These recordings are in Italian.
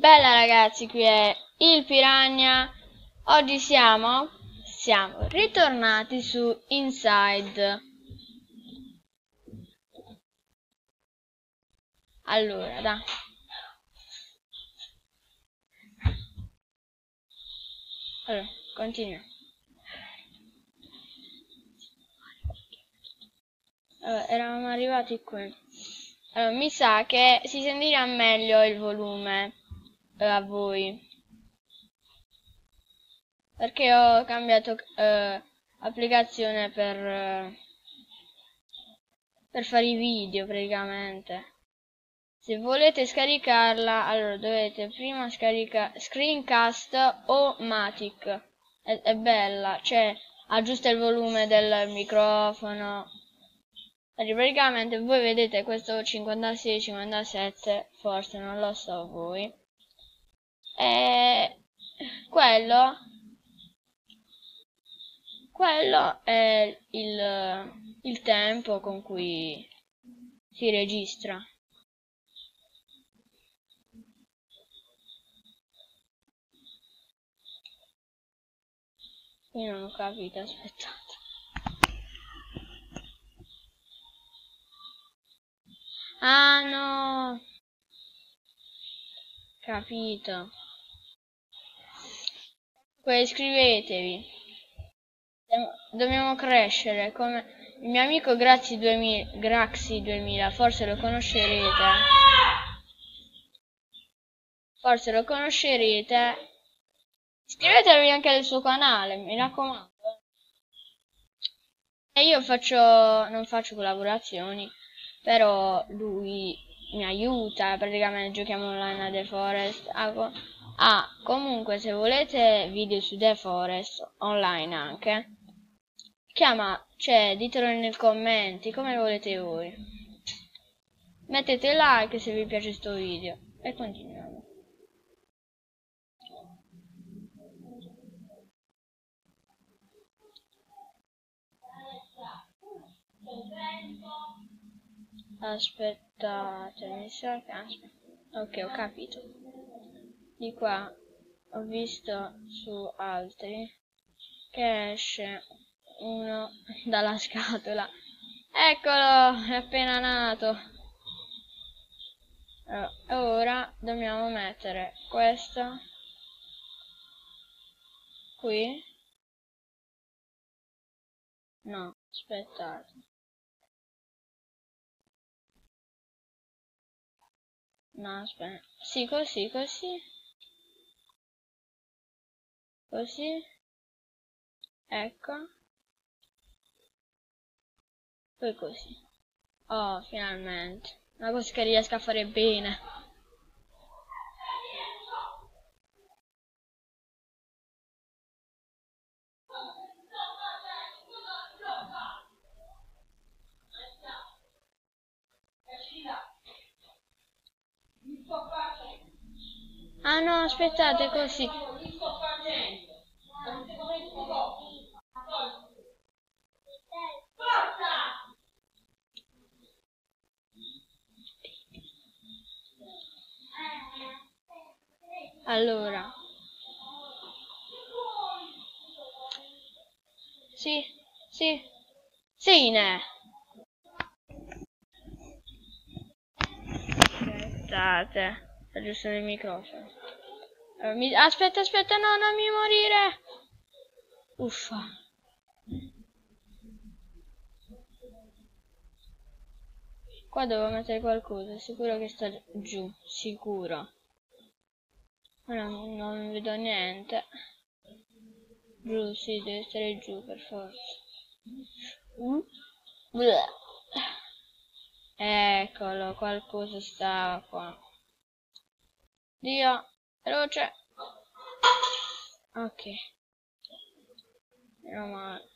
Bella ragazzi, qui è il Piranha. Oggi siamo ritornati su Inside. Allora, dai. Allora, continua. Allora, eravamo arrivati qui. Allora, mi sa che si sentirà meglio il volume a voi. Perché ho cambiato applicazione per fare i video praticamente. Se volete scaricarla, allora dovete prima scaricare Screencast o Matic. È bella, cioè aggiusta il volume del microfono. Quindi praticamente voi vedete questo 56, 57, forse non lo so voi. E quello è il tempo con cui si registra. Io non ho capito, aspettate. Ah no! Capito. Poi iscrivetevi. Dobbiamo crescere come il mio amico Graxi 2000, forse lo conoscerete. Iscrivetevi anche al suo canale, mi raccomando. E io non faccio collaborazioni, però lui mi aiuta, praticamente giochiamo online a The Forest. Comunque se volete video su The Forest, online anche, ditelo nei commenti, come volete voi. Mettete like se vi piace sto video e continuiamo. Aspettate, mi sa che... Ok, ho capito. Di qua ho visto su altri che esce uno dalla scatola. Eccolo, è appena nato. Ora dobbiamo mettere questo qui. No, aspettate. No, aspetta. Sì, così. Così. Ecco. Poi così. Oh, finalmente. Una cosa che riesco a fare bene. Ah no, aspettate così. Allora. Sì, ne. Aspettate. Aggiusto il microfono. Aspetta, no, non mi morire. Uffa. Qua devo mettere qualcosa, sicuro che sta giù, sicuro. Ma non vedo niente. Giù, sì, deve stare giù per forza. Eccolo, qualcosa stava qua. Dio, veloce. Ok. Meno male.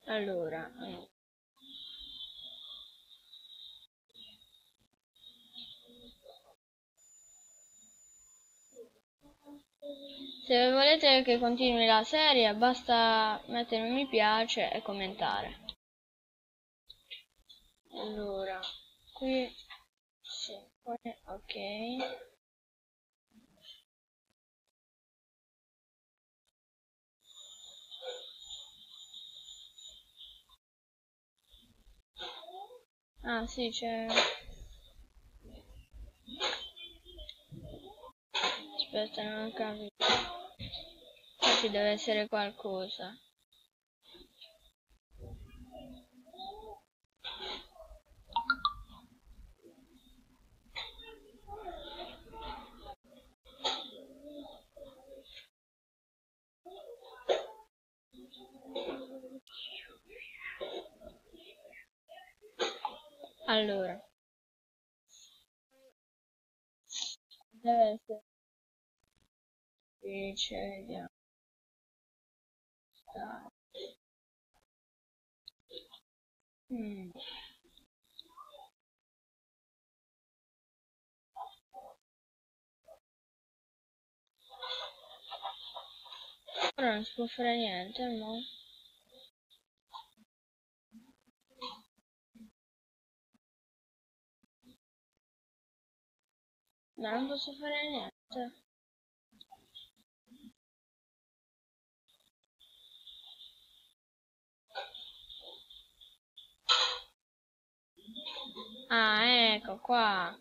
Allora, se volete che continui la serie basta mettere un mi piace e commentare. Allora, qui sì, poi ok. Ah sì, c'è... Aspetta, non ho capito. Ci deve essere qualcosa. Allora, deve essere... Vediamo. Mm. Ora non si può fare niente, no? Ma non posso fare niente. Ah, ecco qua.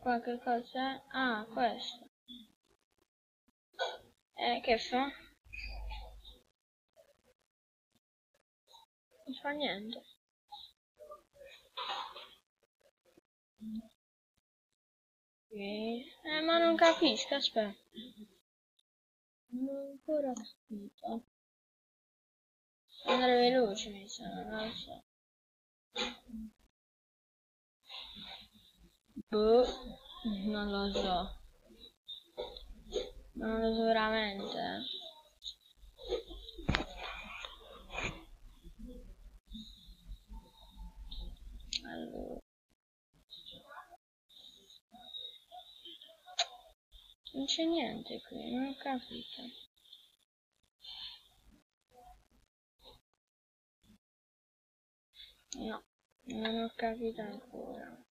Qua che cos'è? Ah, questo. Che fa? Non fa niente. Ma non capisco, aspetta. Non ho ancora capito. Andare veloce mi sa, non lo so. Boh, non lo so. Non lo so veramente. Allora. Non c'è niente qui, non ho capito. No, non ho capito ancora.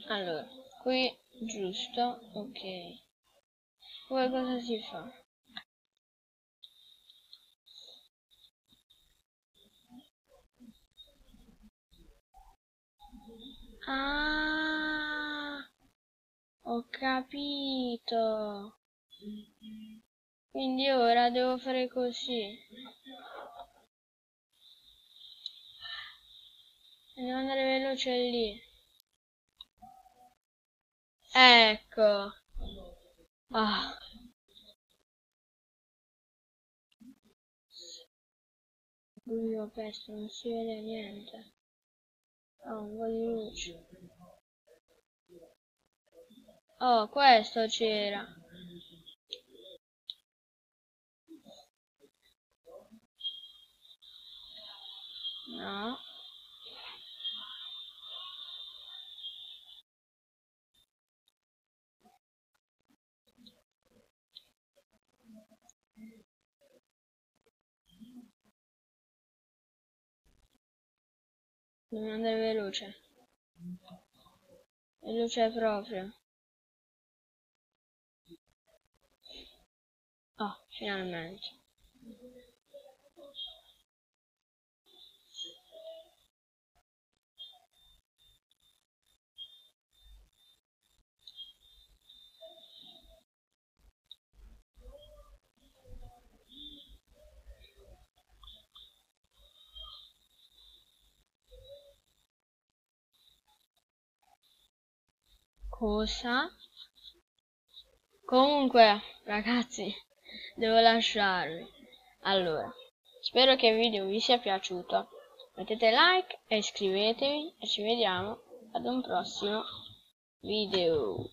Allora, qui giusto, ok. Poi cosa si fa? Ah, ho capito. Quindi ora devo fare così. E devo andare veloce lì. Ecco. Ah. Buio pesto, non si vede niente. Oh, un po' di luce. Oh, questo c'era. No. Devo andare veloce. Veloce proprio. Oh, finalmente. Cosa? Comunque, ragazzi, devo lasciarvi. Allora, spero che il video vi sia piaciuto. Mettete like e iscrivetevi e ci vediamo ad un prossimo video.